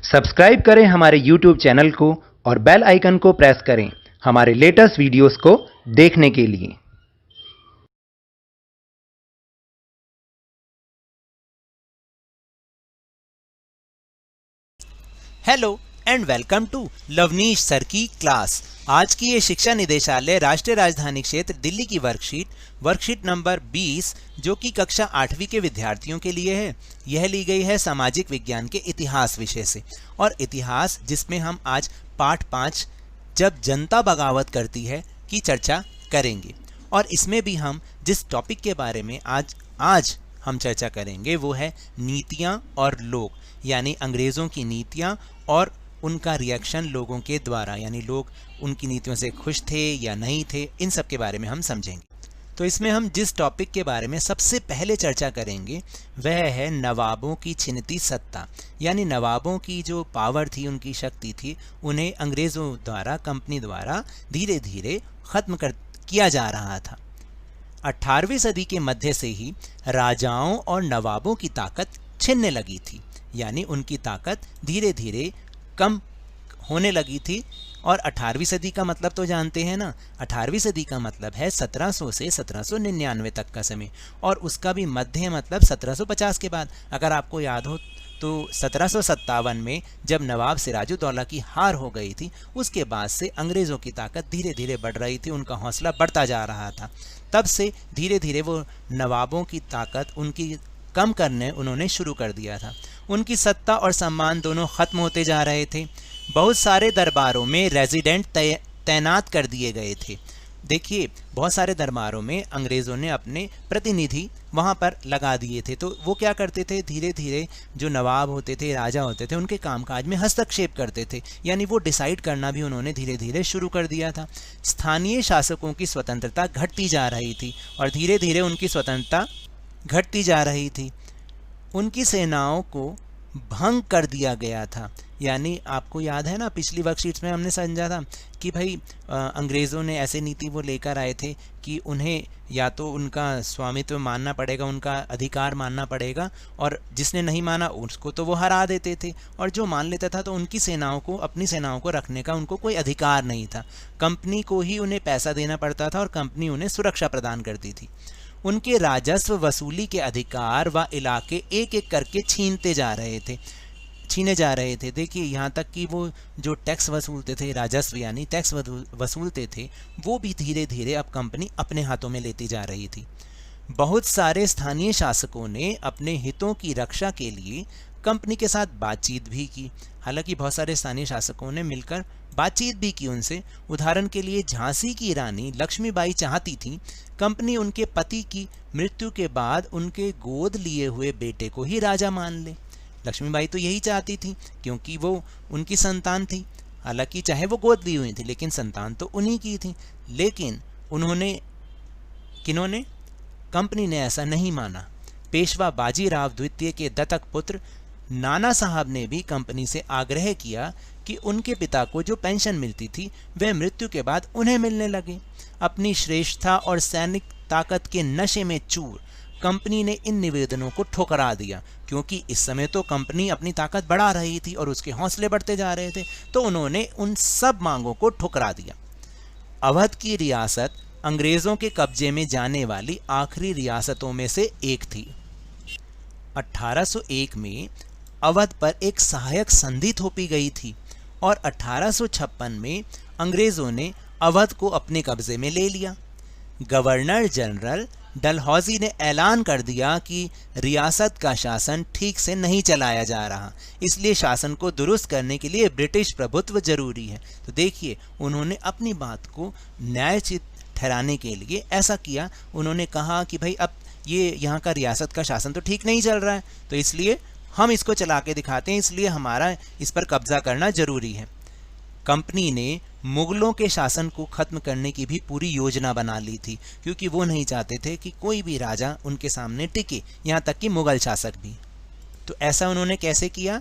Subscribe करें हमारे YouTube channel को और बेल आइकन को प्रेस करें हमारे लेटेस्ट वीडियोस को देखने के लिए। Hello and welcome to Lavneesh sir की क्लास। आज की ये शिक्षा निदेशालय राष्ट्रीय राजधानी क्षेत्र दिल्ली की वर्कशीट नंबर 20 जो कि कक्षा 8वीं के विद्यार्थियों के लिए है। यह ली गई है सामाजिक विज्ञान के इतिहास विषय से, और इतिहास जिसमें हम आज पाठ 5 जब जनता बगावत करती है की चर्चा करेंगे। और इसमें भी हम जिस टॉपिक के बारे में आज हम चर्चा करेंगे वो है नीतियाँ और लोग, यानी अंग्रेज़ों की नीतियाँ और उनका रिएक्शन लोगों के द्वारा, यानी लोग उनकी नीतियों से खुश थे या नहीं थे, इन सब के बारे में हम समझेंगे। तो इसमें हम जिस टॉपिक के बारे में सबसे पहले चर्चा करेंगे वह है नवाबों की छिनती सत्ता, यानी नवाबों की जो पावर थी, उनकी शक्ति थी, उन्हें अंग्रेज़ों द्वारा, कंपनी द्वारा धीरे धीरे ख़त्म किया जा रहा था। 18वीं सदी के मध्य से ही राजाओं और नवाबों की ताकत छिनने लगी थी, यानी उनकी ताकत धीरे धीरे कम होने लगी थी। और 18वीं सदी का मतलब तो जानते हैं ना, 18वीं सदी का मतलब है 1700 से 1799 तक का समय, और उसका भी मध्य मतलब 1750 के बाद। अगर आपको याद हो तो 1757 में जब नवाब सिराजुद्दौला की हार हो गई थी, उसके बाद से अंग्रेज़ों की ताकत धीरे धीरे बढ़ रही थी, उनका हौसला बढ़ता जा रहा था। तब से धीरे धीरे वो नवाबों की ताकत उनकी कम करने उन्होंने शुरू कर दिया था। उनकी सत्ता और सम्मान दोनों ख़त्म होते जा रहे थे। बहुत सारे दरबारों में रेजिडेंट तैनात कर दिए गए थे। देखिए, बहुत सारे दरबारों में अंग्रेज़ों ने अपने प्रतिनिधि वहाँ पर लगा दिए थे। तो वो क्या करते थे, धीरे धीरे जो नवाब होते थे, राजा होते थे, उनके कामकाज में हस्तक्षेप करते थे, यानी वो डिसाइड करना भी उन्होंने धीरे धीरे शुरू कर दिया था। स्थानीय शासकों की स्वतंत्रता घटती जा रही थी, और धीरे धीरे उनकी स्वतंत्रता घटती जा रही थी। उनकी सेनाओं को भंग कर दिया गया था, यानी आपको याद है ना, पिछली वर्कशीट्स में हमने समझा था कि भाई अंग्रेज़ों ने ऐसे नीति वो लेकर आए थे कि उन्हें या तो उनका स्वामित्व मानना पड़ेगा, उनका अधिकार मानना पड़ेगा, और जिसने नहीं माना उसको तो वो हरा देते थे, और जो मान लेता था तो उनकी सेनाओं को, अपनी सेनाओं को रखने का उनको कोई अधिकार नहीं था। कंपनी को ही उन्हें पैसा देना पड़ता था और कंपनी उन्हें सुरक्षा प्रदान करती थी। उनके राजस्व वसूली के अधिकार व इलाके एक एक करके छीने जा रहे थे। देखिए, यहाँ तक कि वो जो टैक्स वसूलते थे, राजस्व यानी टैक्स वसूलते थे, वो भी धीरे धीरे अब कंपनी अपने हाथों में लेती जा रही थी। बहुत सारे स्थानीय शासकों ने अपने हितों की रक्षा के लिए कंपनी के साथ बातचीत भी की। हालांकि बहुत सारे स्थानीय शासकों ने मिलकर बातचीत भी की उनसे। उदाहरण के लिए झांसी की रानी लक्ष्मीबाई चाहती थी कंपनी उनके पति की मृत्यु के बाद उनके गोद लिए हुए बेटे को ही राजा मान ले। लक्ष्मीबाई तो यही चाहती थी, क्योंकि वो उनकी संतान थी। हालांकि चाहे वो गोद ली हुई थी, लेकिन संतान तो उन्हीं की थी। लेकिन किन्होंने, कंपनी ने ऐसा नहीं माना। पेशवा बाजीराव द्वितीय के दत्तक पुत्र नाना साहब ने भी कंपनी से आग्रह किया कि उनके पिता को जो पेंशन मिलती थी वह मृत्यु के बाद उन्हें मिलने लगे। अपनी श्रेष्ठता और सैनिक ताकत के नशे में चूर कंपनी ने इन निवेदनों को ठुकरा दिया, क्योंकि इस समय तो कंपनी अपनी ताकत बढ़ा रही थी और उसके हौसले बढ़ते जा रहे थे, तो उन्होंने उन सब मांगों को ठुकरा दिया। अवध की रियासत अंग्रेज़ों के कब्जे में जाने वाली आखिरी रियासतों में से एक थी। 1801 में अवध पर एक सहायक संधि थोपी गई थी, और 1856 में अंग्रेज़ों ने अवध को अपने कब्जे में ले लिया। गवर्नर जनरल डलहौजी ने ऐलान कर दिया कि रियासत का शासन ठीक से नहीं चलाया जा रहा, इसलिए शासन को दुरुस्त करने के लिए ब्रिटिश प्रभुत्व जरूरी है। तो देखिए, उन्होंने अपनी बात को न्यायोचित ठहराने के लिए ऐसा किया। उन्होंने कहा कि भाई अब ये यहाँ का रियासत का शासन तो ठीक नहीं चल रहा है, तो इसलिए हम इसको चला के दिखाते हैं, इसलिए हमारा इस पर कब्जा करना जरूरी है। कंपनी ने मुगलों के शासन को खत्म करने की भी पूरी योजना बना ली थी, क्योंकि वो नहीं चाहते थे कि कोई भी राजा उनके सामने टिके, यहाँ तक कि मुगल शासक भी। तो ऐसा उन्होंने कैसे किया?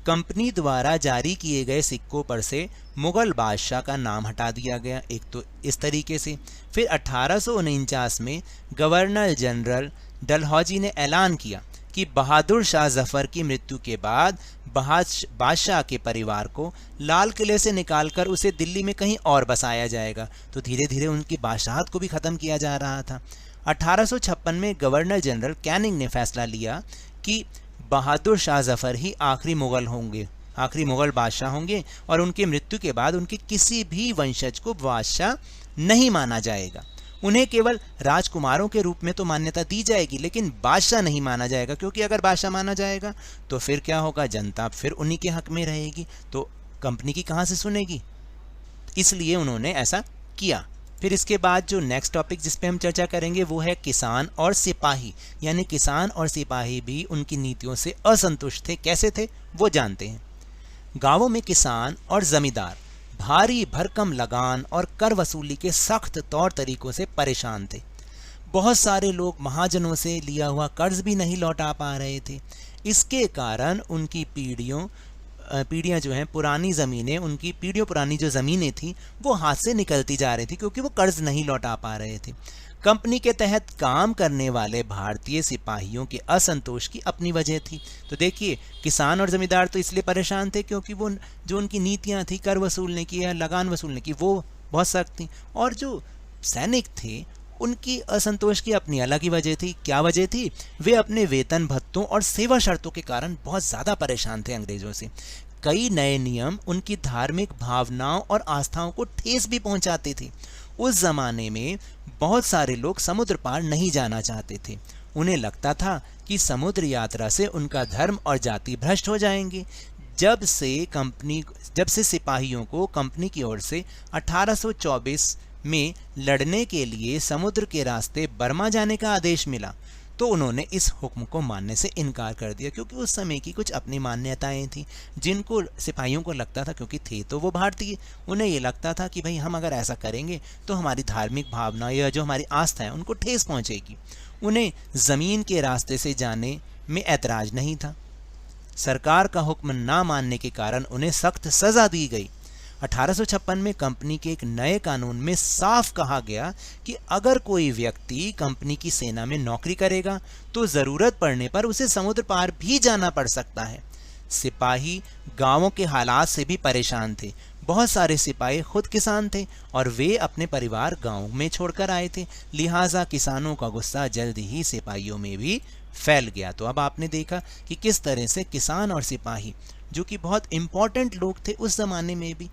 कंपनी द्वारा जारी किए गए सिक्कों पर से मुगल बादशाह का नाम हटा दिया गया, एक तो इस तरीके से। फिर 1849 में गवर्नर जनरल डलहौजी ने ऐलान किया कि बहादुर शाह जफर की मृत्यु के बाद बादशाह के परिवार को लाल किले से निकालकर उसे दिल्ली में कहीं और बसाया जाएगा। तो धीरे धीरे उनकी बादशाहत को भी ख़त्म किया जा रहा था। 1856 में गवर्नर जनरल कैनिंग ने फैसला लिया कि बहादुर शाह जफ़र ही आखिरी मुग़ल बादशाह होंगे और उनकी मृत्यु के बाद उनके किसी भी वंशज को बादशाह नहीं माना जाएगा। उन्हें केवल राजकुमारों के रूप में तो मान्यता दी जाएगी, लेकिन बादशाह नहीं माना जाएगा, क्योंकि अगर बादशाह माना जाएगा तो फिर क्या होगा, जनता फिर उन्हीं के हक में रहेगी, तो कंपनी की कहाँ से सुनेगी। इसलिए उन्होंने ऐसा किया। फिर इसके बाद जो नेक्स्ट टॉपिक जिस पे हम चर्चा करेंगे वो है किसान और सिपाही। यानी किसान और सिपाही भी उनकी नीतियों से असंतुष्ट थे। कैसे थे वो जानते हैं। गांवों में किसान और जमींदार भारी भरकम लगान और कर वसूली के सख्त तौर तरीकों से परेशान थे। बहुत सारे लोग महाजनों से लिया हुआ कर्ज भी नहीं लौटा पा रहे थे। इसके कारण उनकी पीढ़ियाँ जो हैं, पुरानी ज़मीनें, उनकी पीढ़ियों पुरानी जो ज़मीनें थी वो हाथ से निकलती जा रही थी, क्योंकि वो कर्ज नहीं लौटा पा रहे थे। कंपनी के तहत काम करने वाले भारतीय सिपाहियों के असंतोष की अपनी वजह थी। तो देखिए, किसान और ज़मींदार तो इसलिए परेशान थे क्योंकि वो जो उनकी नीतियाँ थी कर वसूलने की या लगान वसूलने की वो बहुत सख्त थी, और जो सैनिक थे उनकी असंतोष की अपनी अलग ही वजह थी। क्या वजह थी? वे अपने वेतन भत्तों और सेवा शर्तों के कारण बहुत ज़्यादा परेशान थे अंग्रेज़ों से। कई नए नियम उनकी धार्मिक भावनाओं और आस्थाओं को ठेस भी पहुंचाते थे। उस ज़माने में बहुत सारे लोग समुद्र पार नहीं जाना चाहते थे। उन्हें लगता था कि समुद्र यात्रा से उनका धर्म और जाति भ्रष्ट हो जाएंगे। जब से सिपाहियों को कंपनी की ओर से 1824 में लड़ने के लिए समुद्र के रास्ते बर्मा जाने का आदेश मिला, तो उन्होंने इस हुक्म को मानने से इनकार कर दिया, क्योंकि उस समय की कुछ अपनी मान्यताएं थी जिनको सिपाहियों को लगता था, क्योंकि थे तो वो भारतीय, उन्हें ये लगता था कि भाई हम अगर ऐसा करेंगे तो हमारी धार्मिक भावना या जो हमारी आस्था है उनको ठेस पहुंचेगी। उन्हें ज़मीन के रास्ते से जाने में ऐतराज़ नहीं था। सरकार का हुक्म ना मानने के कारण उन्हें सख्त सज़ा दी गई। 1856 में कंपनी के एक नए कानून में साफ कहा गया कि अगर कोई व्यक्ति कंपनी की सेना में नौकरी करेगा तो ज़रूरत पड़ने पर उसे समुद्र पार भी जाना पड़ सकता है। सिपाही गांवों के हालात से भी परेशान थे। बहुत सारे सिपाही खुद किसान थे और वे अपने परिवार गांव में छोड़कर आए थे, लिहाजा किसानों का गुस्सा जल्द ही सिपाहियों में भी फैल गया। तो अब आपने देखा कि किस तरह से किसान और सिपाही, जो कि बहुत इम्पोर्टेंट लोग थे उस ज़माने में भी,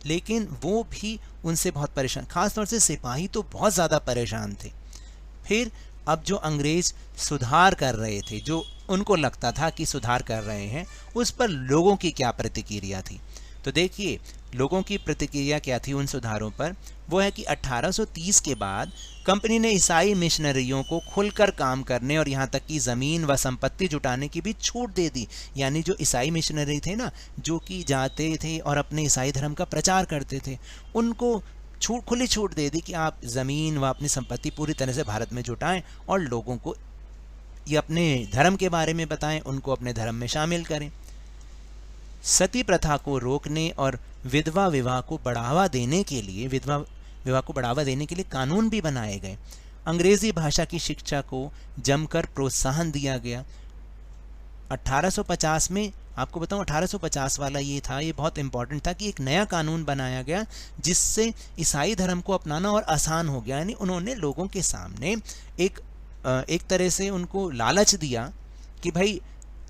लेकिन वो भी उनसे बहुत परेशान, ख़ासतौर से सिपाही तो बहुत ज़्यादा परेशान थे। फिर अब जो अंग्रेज़ सुधार कर रहे थे, जो उनको लगता था कि सुधार कर रहे हैं, उस पर लोगों की क्या प्रतिक्रिया थी। तो देखिए, लोगों की प्रतिक्रिया क्या थी उन सुधारों पर। वो है कि 1830 के बाद कंपनी ने ईसाई मिशनरियों को खुलकर काम करने और यहाँ तक कि ज़मीन व संपत्ति जुटाने की भी छूट दे दी। यानी जो ईसाई मिशनरी थे ना, जो कि जाते थे और अपने ईसाई धर्म का प्रचार करते थे, उनको खुली छूट दे दी कि आप ज़मीन व अपनी संपत्ति पूरी तरह से भारत में जुटाएं और लोगों को ये अपने धर्म के बारे में बताएं, उनको अपने धर्म में शामिल करें। सती प्रथा को रोकने और विधवा विवाह को बढ़ावा देने के लिए कानून भी बनाए गए। अंग्रेजी भाषा की शिक्षा को जमकर प्रोत्साहन दिया गया। 1850 में, आपको बताऊं 1850 वाला ये था, ये बहुत इंपॉर्टेंट था कि एक नया कानून बनाया गया जिससे ईसाई धर्म को अपनाना और आसान हो गया। यानी उन्होंने लोगों के सामने एक तरह से उनको लालच दिया कि भाई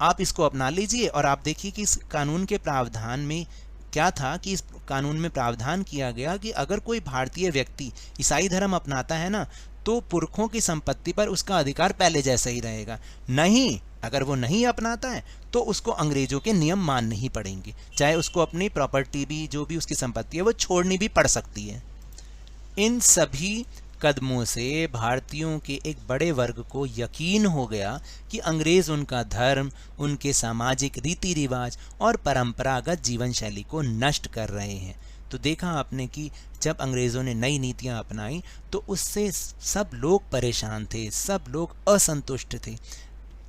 आप इसको अपना लीजिए। और आप देखिए कि इस कानून के प्रावधान में क्या था कि इस कानून में प्रावधान किया गया कि अगर कोई भारतीय व्यक्ति ईसाई धर्म अपनाता है ना, तो पुरखों की संपत्ति पर उसका अधिकार पहले जैसा ही रहेगा। नहीं, अगर वो नहीं अपनाता है तो उसको अंग्रेजों के नियम मानने ही पड़ेंगे, चाहे उसको अपनी प्रॉपर्टी भी, जो भी उसकी संपत्ति है, वो छोड़नी भी पड़ सकती है। इन सभी कदमों से भारतीयों के एक बड़े वर्ग को यकीन हो गया कि अंग्रेज़ उनका धर्म, उनके सामाजिक रीति रिवाज और परंपरागत जीवन शैली को नष्ट कर रहे हैं। तो देखा आपने कि जब अंग्रेज़ों ने नई नीतियां अपनाई तो उससे सब लोग परेशान थे, सब लोग असंतुष्ट थे।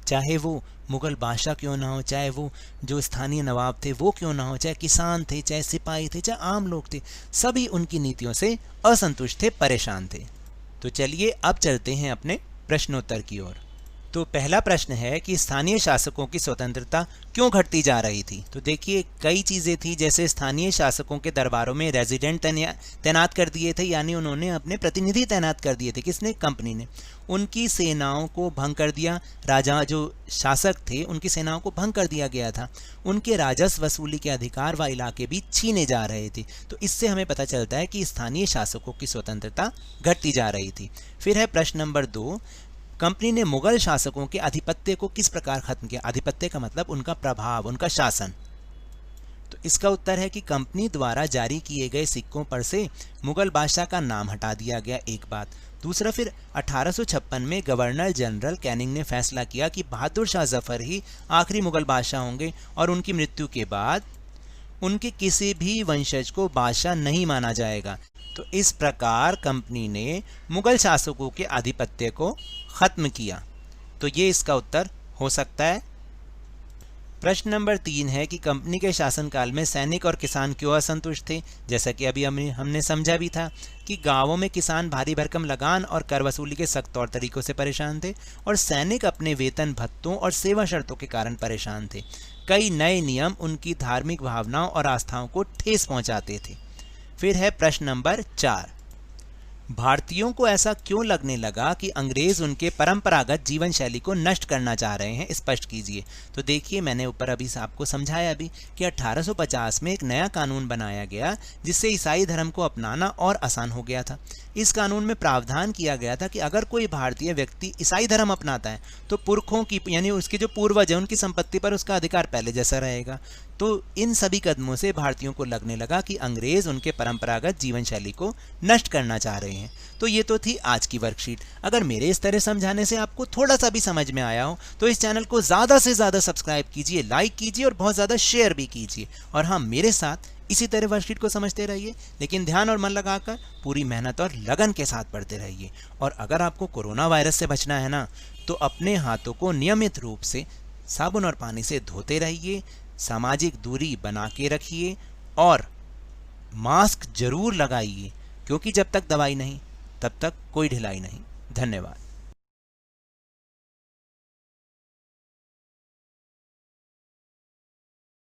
चाहे वो मुग़ल बादशाह क्यों ना हो, चाहे वो जो स्थानीय नवाब थे वो क्यों ना हो, चाहे किसान थे, चाहे सिपाही थे, चाहे आम लोग थे, सभी उनकी नीतियों से असंतुष्ट थे, परेशान थे। तो चलिए अब चलते हैं अपने प्रश्नोत्तर की ओर। तो पहला प्रश्न है कि स्थानीय शासकों की स्वतंत्रता क्यों घटती जा रही थी। तो देखिए कई चीज़ें थी, जैसे स्थानीय शासकों के दरबारों में रेजिडेंट तैनात कर दिए थे, यानी उन्होंने अपने प्रतिनिधि तैनात कर दिए थे। किसने? कंपनी ने। उनकी सेनाओं को भंग कर दिया, राजा जो शासक थे उनकी सेनाओं को भंग कर दिया गया था। उनके राजस्व वसूली के अधिकार व इलाके भी छीने जा रहे थे। तो इससे हमें पता चलता है कि स्थानीय शासकों की स्वतंत्रता घटती जा रही थी। फिर है प्रश्न नंबर 2, कंपनी ने मुगल शासकों के आधिपत्य को किस प्रकार खत्म किया। आधिपत्य का मतलब उनका प्रभाव, उनका शासन। तो इसका उत्तर है कि कंपनी द्वारा जारी किए गए सिक्कों पर से मुगल बादशाह का नाम हटा दिया गया, एक बात। दूसरा, फिर 1856 में गवर्नर जनरल कैनिंग ने फैसला किया कि बहादुर शाह जफर ही आखिरी मुगल बादशाह होंगे और उनकी मृत्यु के बाद उनके किसी भी वंशज को बादशाह नहीं माना जाएगा। तो इस प्रकार कंपनी ने मुगल शासकों के आधिपत्य को खत्म किया। तो ये इसका उत्तर हो सकता है। प्रश्न नंबर 3 है कि कंपनी के शासनकाल में सैनिक और किसान क्यों असंतुष्ट थे। जैसा कि अभी हमने समझा भी था कि गांवों में किसान भारी भरकम लगान और कर वसूली के सख्त तौर तरीकों से परेशान थे और सैनिक अपने वेतन भत्तों और सेवा शर्तों के कारण परेशान थे। कई नए नियम उनकी धार्मिक भावनाओं और आस्थाओं को ठेस पहुंचाते थे। फिर है प्रश्न नंबर 4, भारतीयों को ऐसा क्यों लगने लगा कि अंग्रेज उनके परंपरागत जीवन शैली को नष्ट करना चाह रहे हैं, स्पष्ट कीजिए। तो देखिए मैंने ऊपर अभी आपको समझाया भी कि 1850 में एक नया कानून बनाया गया जिससे ईसाई धर्म को अपनाना और आसान हो गया था। इस कानून में प्रावधान किया गया था कि अगर कोई भारतीय व्यक्ति ईसाई धर्म अपनाता है तो पुरखों की यानी उसके जो पूर्वज हैं उनकी संपत्ति पर उसका अधिकार पहले जैसा रहेगा। तो इन सभी कदमों से भारतीयों को लगने लगा कि अंग्रेज उनके परंपरागत जीवन शैली को नष्ट करना चाह रहे हैं। तो ये तो थी आज की वर्कशीट। अगर मेरे इस तरह समझाने से आपको थोड़ा सा भी समझ में आया हो तो इस चैनल को ज़्यादा से ज़्यादा सब्सक्राइब कीजिए, लाइक कीजिए और बहुत ज़्यादा शेयर भी कीजिए। और हाँ, मेरे साथ इसी तरह वर्कशीट को समझते रहिए, लेकिन ध्यान और मन लगाकर पूरी मेहनत और लगन के साथ पढ़ते रहिए। और अगर आपको कोरोना वायरस से बचना है ना, तो अपने हाथों को नियमित रूप से साबुन और पानी से धोते रहिए, सामाजिक दूरी बना के रखिए और मास्क जरूर लगाइए, क्योंकि जब तक दवाई नहीं तब तक कोई ढिलाई नहीं। धन्यवाद।